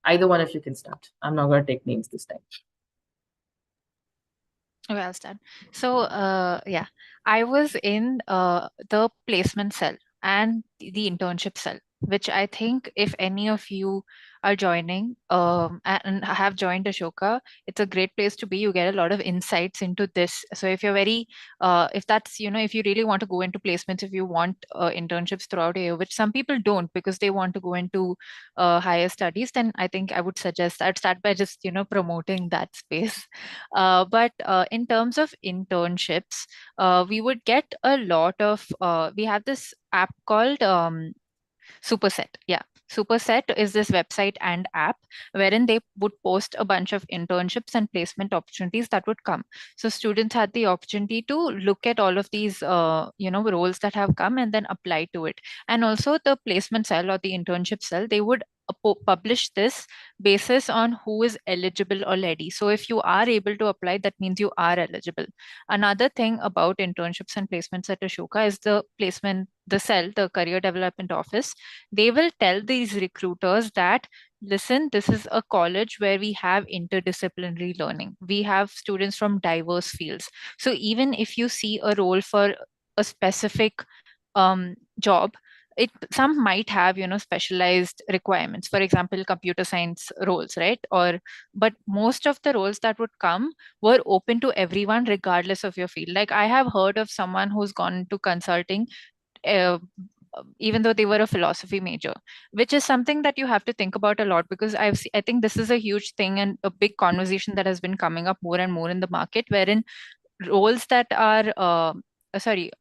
either one of you can start. I'm not going to take names this time. Okay, I'll start. So, yeah, I was in the placement cell and the internship cell, which I think if any of you are joining and have joined Ashoka, it's a great place to be. You get a lot of insights into this. So if you're very, if that's, if you really want to go into placements, if you want internships throughout a year, which some people don't because they want to go into higher studies, then I think I would suggest I'd start by just, promoting that space. But in terms of internships, we would get a lot of, we have this app called Superset. Yeah. Superset is this website and app wherein they would post a bunch of internships and placement opportunities that would come. So students had the opportunity to look at all of these, roles that have come and then apply to it. And also the placement cell or the internship cell, they would publish this basis on who is eligible already. So if you are able to apply, that means you are eligible. Another thing about internships and placements at Ashoka is the cell, the career development office, they will tell these recruiters that, listen, this is a college where we have interdisciplinary learning. We have students from diverse fields. So even if you see a role for a specific job, some might have specialized requirements, for example computer science roles, right? But most of the roles that would come were open to everyone regardless of your field. Like I have heard of someone who's gone into consulting uh, even though they were a philosophy major, which is something that you have to think about a lot, because I think this is a huge thing and a big conversation that has been coming up more and more in the market, wherein roles that are sorry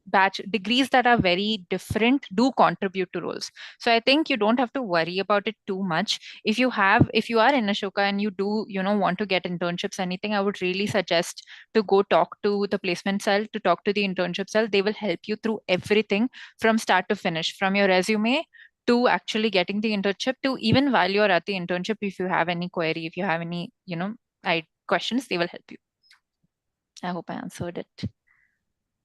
batch degrees that are very different do contribute to roles. So I think you don't have to worry about it too much. If you are in Ashoka and you do want to get internships, anything, I would really suggest to go talk to the placement cell, to talk to the internship cell. They will help you through everything from start to finish, from your resume to actually getting the internship, to even while you're at the internship, if you have any query, if you have any questions, they will help you. I hope I answered it.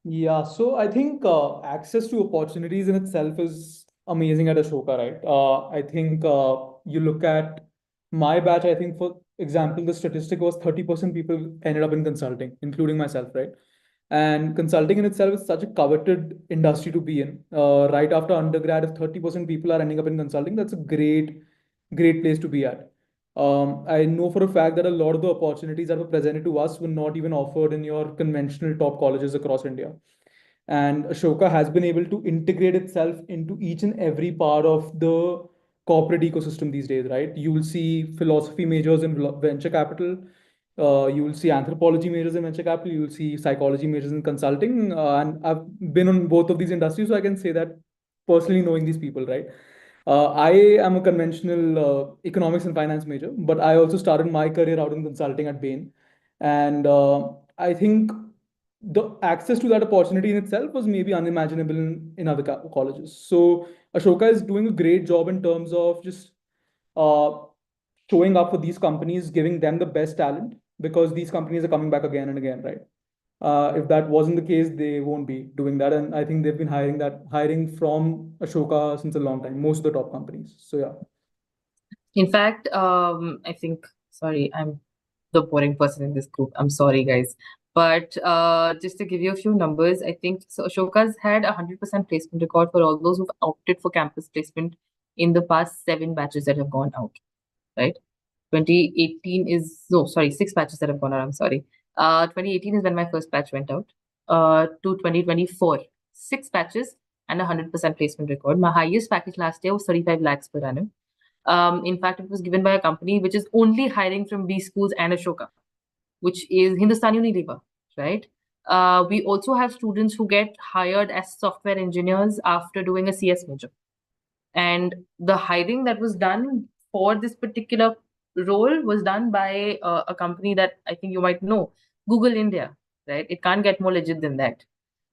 Yeah, so I think access to opportunities in itself is amazing at Ashoka, right? I think you look at my batch, I think, for example, the statistic was 30% people ended up in consulting, including myself, right? And consulting in itself is such a coveted industry to be in. Right after undergrad, if 30% people are ending up in consulting, that's a great place to be at. I know for a fact that a lot of the opportunities that were presented to us were not even offered in your conventional top colleges across India. And Ashoka has been able to integrate itself into each and every part of the corporate ecosystem these days, right? You will see philosophy majors in venture capital. You will see anthropology majors in venture capital. You will see psychology majors in consulting. And I've been on both of these industries, so I can say that personally knowing these people, right? I am a conventional economics and finance major, but I also started my career out in consulting at Bain. And I think the access to that opportunity in itself was maybe unimaginable in other colleges. So Ashoka is doing a great job in terms of just uh, showing up for these companies, giving them the best talent, because these companies are coming back again and again, right? If that wasn't the case, they won't be doing that. And I think they've been hiring from Ashoka since a long time, most of the top companies. So yeah. In fact, I think, sorry, I'm the boring person in this group. I'm sorry, guys. But just to give you a few numbers, I think so Ashoka's had 100% placement record for all those who've opted for campus placement in the past 7 batches that have gone out, right? 2018 is, no, sorry, 6 batches that have gone out. I'm sorry. 2018 is when my first batch went out. To 2024, 6 batches and 100% placement record. My highest package last year was 35 lakhs per annum. In fact, it was given by a company which is only hiring from B schools and Ashoka, which is Hindustan Unilever, right? We also have students who get hired as software engineers after doing a CS major. And the hiring that was done for this particular role was done by a company that I think you might know, Google India, right? It can't get more legit than that.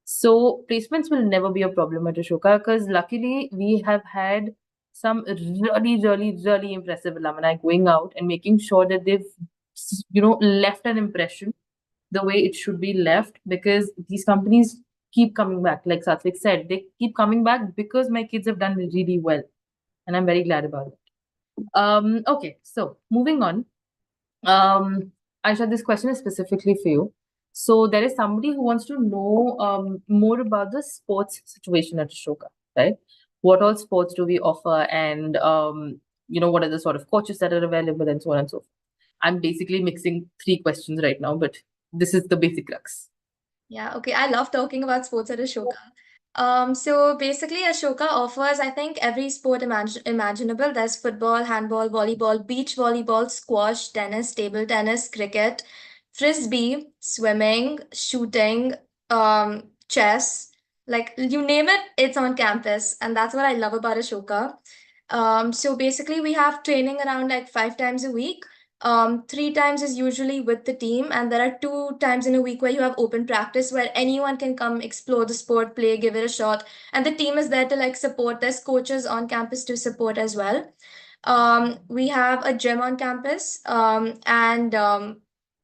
So placements will never be a problem at Ashoka because luckily we have had some really, really, really impressive alumni going out and making sure that they've, left an impression the way it should be left, because these companies keep coming back. Like Satvik said, they keep coming back because my kids have done really well, and I'm very glad about it. Okay, so moving on. Aisha, this question is specifically for you. So there is somebody who wants to know more about the sports situation at Ashoka, right? What all sports do we offer, and what are the sort of coaches that are available, and so on and so forth. I'm basically mixing 3 questions right now, but this is the basic crux. Yeah, okay. I love talking about sports at Ashoka. So basically, Ashoka offers, I think, every sport imaginable. There's football, handball, volleyball, beach volleyball, squash, tennis, table tennis, cricket, frisbee, swimming, shooting, chess. Like you name it, it's on campus, and that's what I love about Ashoka. So basically, we have training around like 5 times a week. 3 times is usually with the team, and there are 2 times in a week where you have open practice where anyone can come explore the sport, play, give it a shot, and the team is there to like support. There's coaches on campus to support as well. We have a gym on campus, and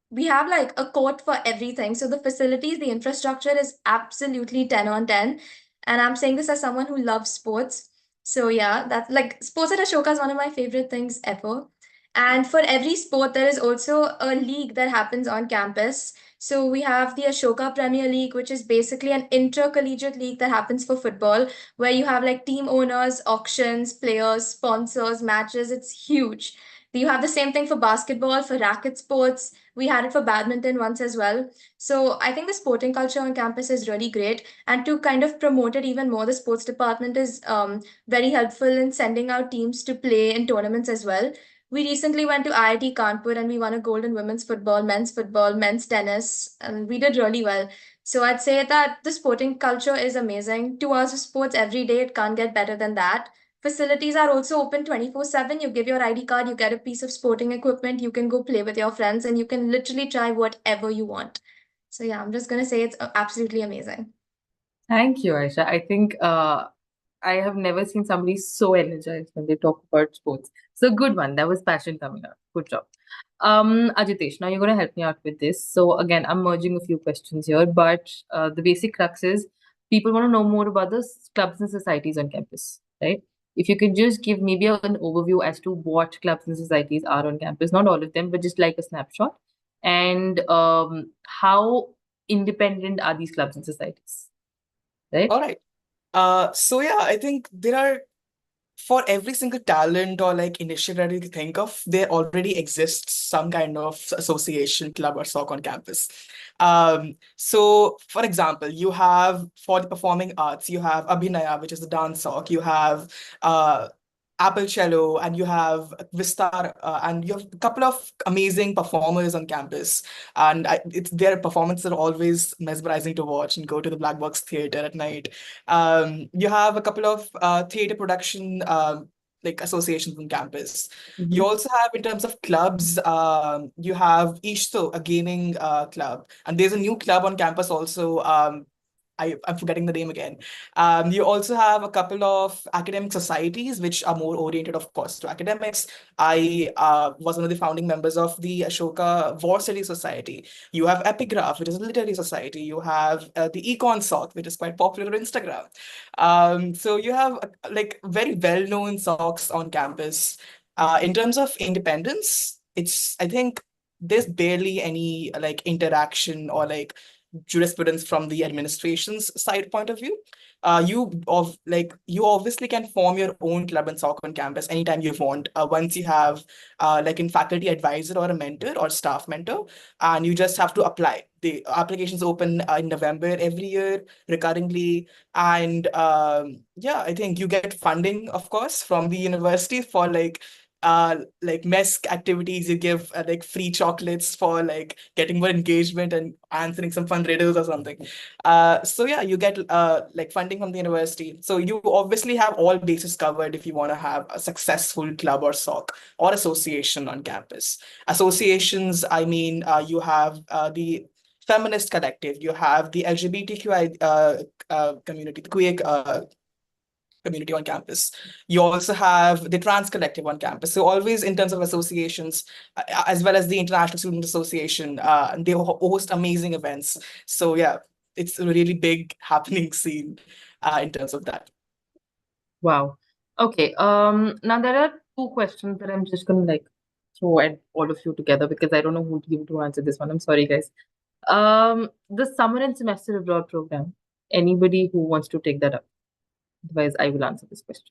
we have like a court for everything. So the facilities, the infrastructure is absolutely 10 on 10. And I'm saying this as someone who loves sports. So yeah, that's like sports at Ashoka is one of my favorite things ever. And for every sport, there is also a league that happens on campus. So we have the Ashoka Premier League, which is basically an intercollegiate league that happens for football, where you have like team owners, auctions, players, sponsors, matches. It's huge. You have the same thing for basketball, for racket sports. We had it for badminton once as well. So I think the sporting culture on campus is really great. And to kind of promote it even more, the sports department is very helpful in sending out teams to play in tournaments as well. We recently went to IIT Kanpur and we won a gold in women's football, men's tennis, and we did really well. So I'd say that the sporting culture is amazing. 2 hours of sports every day, it can't get better than that. Facilities are also open 24/7. You give your ID card, you get a piece of sporting equipment, you can go play with your friends, and you can literally try whatever you want. So yeah, I'm just gonna say it's absolutely amazing. Thank you, Aisha. I think I have never seen somebody so energized when they talk about sports. So good one. That was passion coming out. Good job. Ajitesh, now you're going to help me out with this. So again, I'm merging a few questions here, but the basic crux is people want to know more about the clubs and societies on campus, right? If you could just give maybe an overview as to what clubs and societies are on campus, not all of them, but just like a snapshot, and how independent are these clubs and societies, right? All right. So yeah, I think there are, for every single talent or like initiative that you think of, there already exists some kind of association, club, or SOC on campus. So for example, you have, for the performing arts, you have Abhinaya, which is the dance SOC. You have Apple Cello, and you have Vistar, and you have a couple of amazing performers on campus. And their performances are always mesmerizing to watch, and go to the Black Box Theater at night. You have a couple of theater production like associations on campus. You also have, in terms of clubs, you have Ishto, a gaming club, and there's a new club on campus also. I'm forgetting the name again. You also have a couple of academic societies which are more oriented, of course, to academics. I was one of the founding members of the Ashoka War Study Society. You have Epigraph, which is a literary society. You have the Econ Soc, which is quite popular on Instagram. So you have like very well-known SOCs on campus. In terms of independence, I think there's barely any like interaction or like jurisprudence from the administration's side point of view. You obviously can form your own club and soccer on campus anytime you want. Once you have like in faculty advisor or a mentor or staff mentor, and you just have to apply. The applications open in November every year recurringly, and yeah, I think you get funding, of course, from the university for like mess activities. You give like free chocolates for like getting more engagement and answering some fun riddles or something. So yeah, you get like funding from the university. So you obviously have all bases covered if you want to have a successful club or soc or association on campus. Associations, I mean, you have the feminist collective, you have the LGBTQI community, the queer community on campus. You also have the trans collective on campus. So always in terms of associations, as well as the International Student Association, they host amazing events. So yeah, it's a really big happening scene in terms of that. Wow. Okay. Now there are two questions that I'm just gonna like throw at all of you together because I don't know who to give to answer this one. I'm sorry, guys. The summer and semester abroad program. Anybody who wants to take that up? Otherwise, I will answer this question.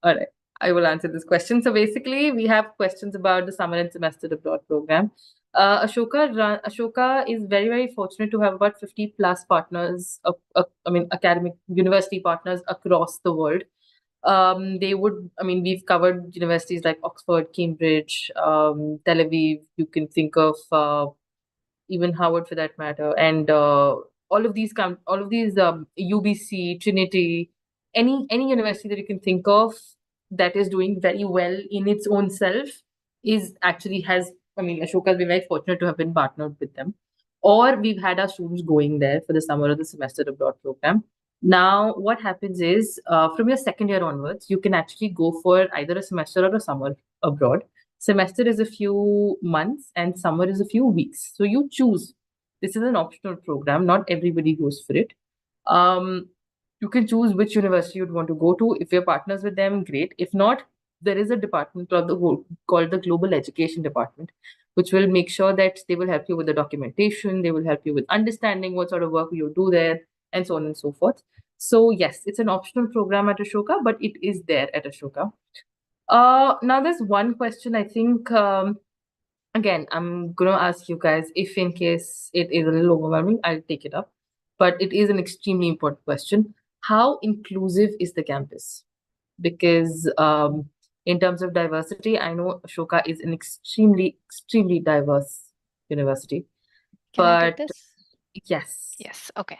All right, I will answer this question. So basically, we have questions about the summer and semester abroad program. Ashoka is very, very fortunate to have about 50 plus partners, I mean, academic university partners across the world. We've covered universities like Oxford, Cambridge, Tel Aviv. You can think of even Harvard for that matter, and all of these UBC, Trinity, any university that you can think of that is doing very well in its own self is actually has. I mean, Ashoka has been very fortunate to have been partnered with them, or we've had our students going there for the summer or the semester abroad program. Now, what happens is from your second year onwards, you can actually go for either a semester or a summer abroad. Semester is a few months and summer is a few weeks. So you choose. This is an optional program. Not everybody goes for it. You can choose which university you'd want to go to. If you're partners with them, great. If not, there is a department called the Global Education Department, which will make sure that they will help you with the documentation, they will help you with understanding what sort of work you do there, and so on and so forth. So yes, it's an optional program at Ashoka, but it is there at Ashoka. Now there's one question I think, again, I'm going to ask you guys if in case it is a little overwhelming, I'll take it up. But it is an extremely important question. How inclusive is the campus? Because in terms of diversity, I know Ashoka is an extremely, extremely diverse university. Can I take But this? yes. Yes, okay.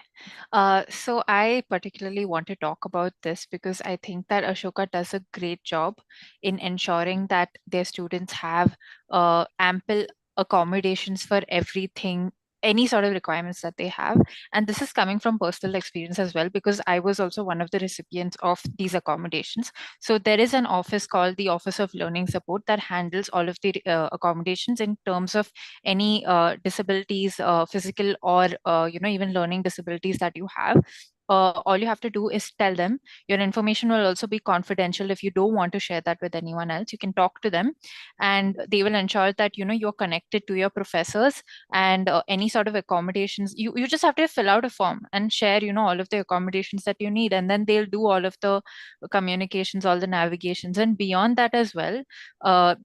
So I particularly want to talk about this because I think that Ashoka does a great job in ensuring that their students have ample accommodations for everything, any sort of requirements that they have. And this is coming from personal experience as well, because I was also one of the recipients of these accommodations. So there is an office called the Office of Learning Support that handles all of the accommodations in terms of any disabilities, physical or even learning disabilities that you have. All you have to do is tell them. Your information will also be confidential. If you don't want to share that with anyone else, you can talk to them, and they will ensure that you're connected to your professors, and any sort of accommodations. You just have to fill out a form and share all of the accommodations that you need, and then they'll do all of the communications, all the navigations, and beyond that as well.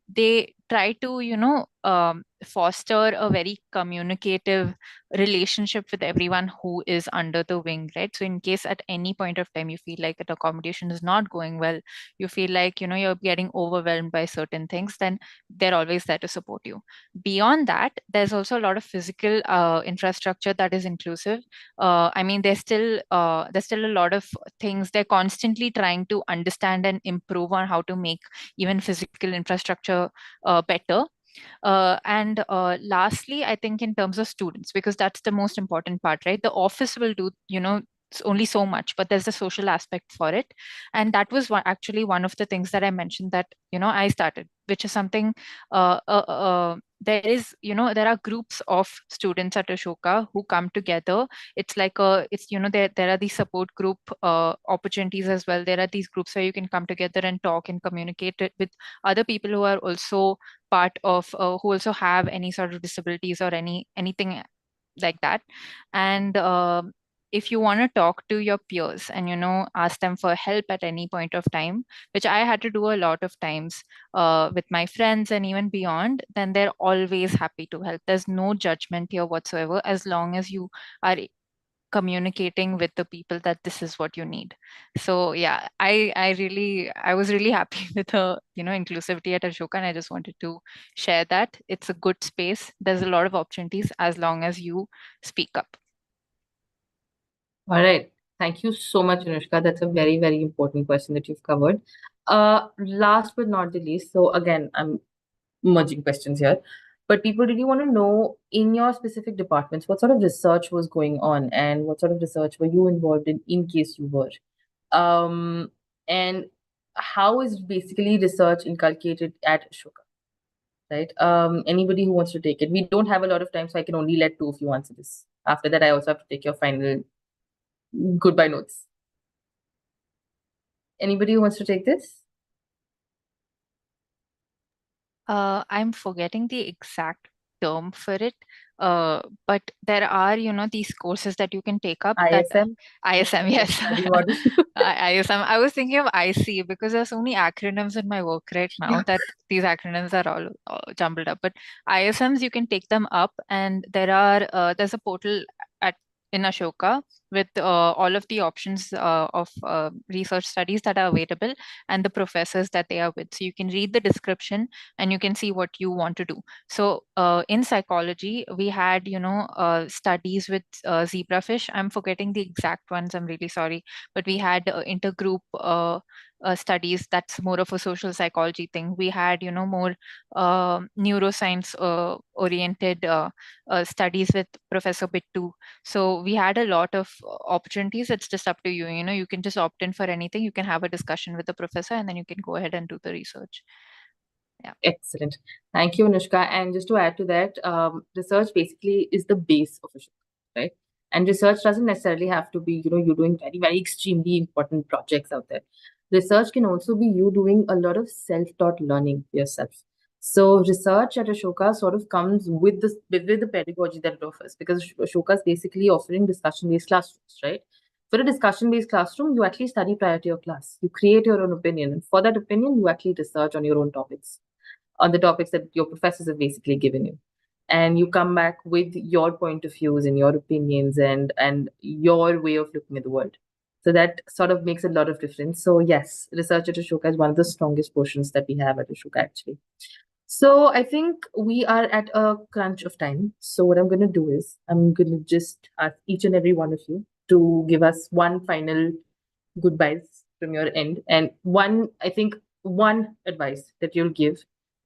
They try to foster a very communicative relationship with everyone who is under the wing, right? So in case at any point of time you feel like that accommodation is not going well, you feel like you're getting overwhelmed by certain things, then they're always there to support you. Beyond that, there's also a lot of physical infrastructure that is inclusive. I mean, there's still a lot of things. They're constantly trying to understand and improve on how to make even physical infrastructure better. And lastly, I think in terms of students, because that's the most important part, right? The office will do, it's only so much, but there's a social aspect for it. And that was actually one of the things that I mentioned that, I started, which is something, there are groups of students at Ashoka who come together. It's like there are these support group opportunities as well. There are these groups where you can come together and talk and communicate with other people who are also part of who also have any sort of disabilities or anything like that. And if you want to talk to your peers and ask them for help at any point of time, which I had to do a lot of times with my friends and even beyond, then they're always happy to help. There's no judgment here whatsoever, as long as you are communicating with the people that this is what you need. So yeah, I was really happy with the inclusivity at Ashoka, and I just wanted to share that it's a good space. There's a lot of opportunities as long as you speak up. All right. Thank you so much, Anushka. That's a very, very important question that you've covered. Last but not the least, so again, I'm merging questions here, but people really want to know in your specific departments, what sort of research was going on and what sort of research were you involved in case you were? And how is basically research inculcated at Ashoka, right? Anybody who wants to take it. We don't have a lot of time, so I can only let two of you answer this. After that, I also have to take your final goodbye notes. Anybody who wants to take this? I'm forgetting the exact term for it, but there are, these courses that you can take up. ISM? ISM, yes. Study model. ISM. I was thinking of IC because there's so many acronyms in my work right now that these acronyms are all jumbled up. But ISMs, you can take them up, and there's a portal in Ashoka with all of the options of research studies that are available and the professors that they are with. So you can read the description and you can see what you want to do. So in psychology, we had, studies with zebrafish. I'm forgetting the exact ones. I'm really sorry. But we had intergroup studies. That's more of a social psychology thing. We had, more neuroscience oriented studies with Professor Bittu. So we had a lot of opportunities. It's just up to you. You can just opt in for anything. You can have a discussion with the professor and then you can go ahead and do the research. Yeah. Excellent. Thank you, Anushka. And just to add to that, research basically is the base of a show, right? And research doesn't necessarily have to be, you're doing very, very extremely important projects out there. Research can also be you doing a lot of self-taught learning yourself. So research at Ashoka sort of comes with the pedagogy that it offers, because Ashoka is basically offering discussion-based classrooms, right? For a discussion-based classroom, you actually study prior to your class. You create your own opinion. And for that opinion, you actually research on your own topics, on the topics that your professors have basically given you, and you come back with your point of views and your opinions and your way of looking at the world. So that sort of makes a lot of difference. So yes, research at Ashoka is one of the strongest portions that we have at Ashoka, actually. So I think we are at a crunch of time. So what I'm going to do is I'm going to just ask each and every one of you to give us one final goodbyes from your end, and one advice that you'll give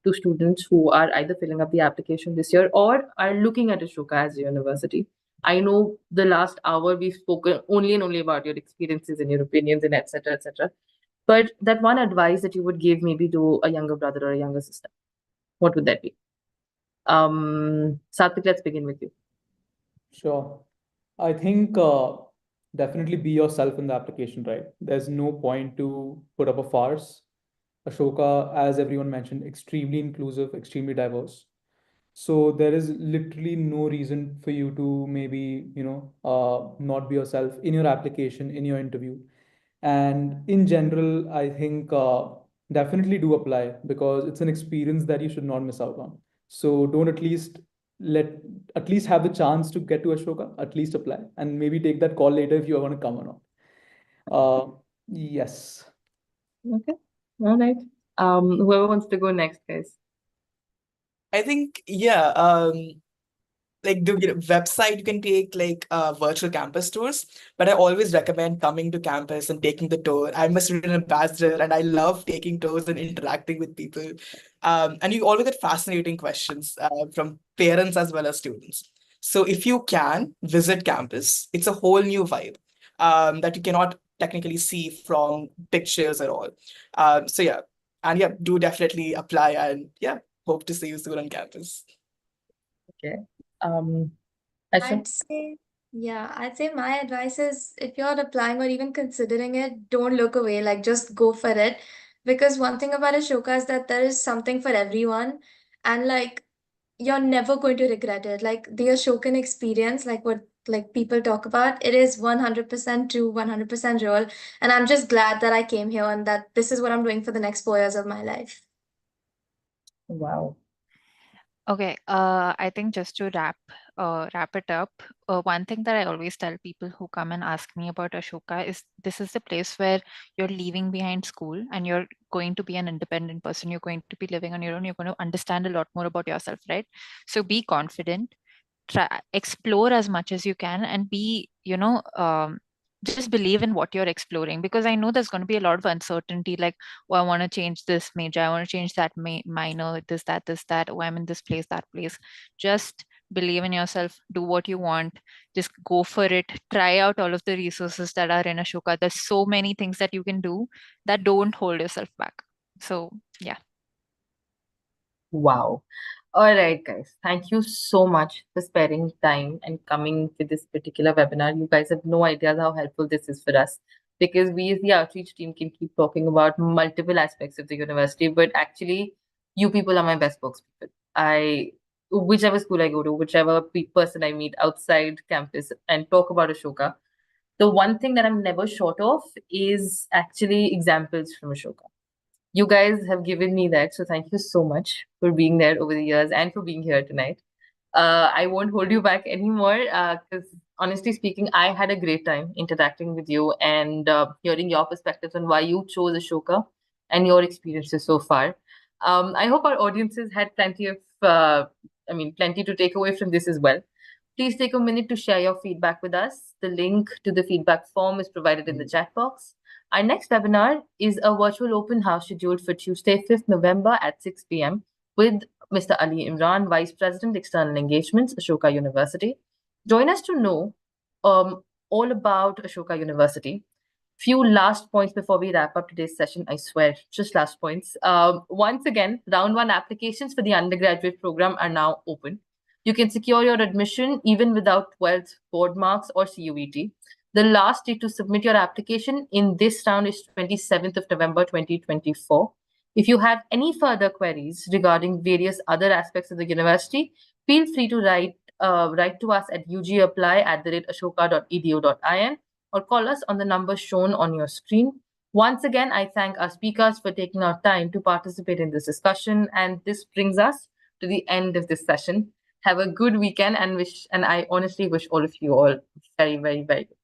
to students who are either filling up the application this year or are looking at Ashoka as a university. I know the last hour we've spoken only and only about your experiences and your opinions and etc. etc. But that one advice that you would give maybe to a younger brother or a younger sister, what would that be? Satvik, let's begin with you. Sure. I think definitely be yourself in the application, right? There's no point to put up a farce. Ashoka, as everyone mentioned, extremely inclusive, extremely diverse. So there is literally no reason for you to maybe, not be yourself in your application, in your interview. And in general, I think definitely do apply because it's an experience that you should not miss out on. So don't let at least have the chance to get to Ashoka, at least apply and maybe take that call later if you want to come or not. Yes. Okay. All right. Whoever wants to go next, guys. I think, like the website, you can take like virtual campus tours, but I always recommend coming to campus and taking the tour. I'm a student ambassador and I love taking tours and interacting with people. And you always get fascinating questions from parents as well as students. So if you can visit campus, it's a whole new vibe that you cannot technically see from pictures at all. So yeah, and yeah, do definitely apply, and yeah, hope to see you soon on campus. Okay. Aisha? I'd say my advice is if you're applying or even considering it, don't look away, like just go for it. Because one thing about Ashoka is that there is something for everyone. And like you're never going to regret it. Like the Ashokan experience, like what like people talk about, it is 100% true, 100% real. And I'm just glad that I came here and that this is what I'm doing for the next 4 years of my life. Wow. Okay, I think just to wrap it up, one thing that I always tell people who come and ask me about Ashoka is this is the place where you're leaving behind school and you're going to be an independent person. You're going to be living on your own. You're going to understand a lot more about yourself, right? So be confident, try explore as much as you can, and be, just believe in what you're exploring, because I know there's going to be a lot of uncertainty, like, oh, I want to change this major, I want to change that minor, this that, oh, I'm in this place, that place. Just believe in yourself, do what you want, just go for it, try out all of the resources that are in Ashoka. There's so many things that you can do, that don't hold yourself back. So yeah. Wow. All right, guys. Thank you so much for sparing time and coming to this particular webinar. You guys have no idea how helpful this is for us, because we as the outreach team can keep talking about multiple aspects of the university, but actually, you people are my best spokespeople. Whichever school I go to, whichever person I meet outside campus and talk about Ashoka, the one thing that I'm never short of is actually examples from Ashoka. You guys have given me that, so thank you so much for being there over the years and for being here tonight. I won't hold you back anymore, because honestly speaking, I had a great time interacting with you and hearing your perspectives on why you chose Ashoka and your experiences so far. I hope our audiences had plenty to take away from this as well. Please take a minute to share your feedback with us. The link to the feedback form is provided in the chat box. Our next webinar is a virtual open house scheduled for Tuesday, 5th November at 6 p.m. with Mr. Ali Imran, Vice President, External Engagements, Ashoka University. Join us to know all about Ashoka University. Few last points before we wrap up today's session. I swear, just last points. Once again, round one applications for the undergraduate program are now open. You can secure your admission even without 12th board marks or CUET. The last date to submit your application in this round is 27th of November 2024. If you have any further queries regarding various other aspects of the university, feel free to write to us at ugapply@ashoka.edu.in or call us on the number shown on your screen. Once again, I thank our speakers for taking our time to participate in this discussion, and this brings us to the end of this session. Have a good weekend, and I honestly wish all of you all very, very, very good.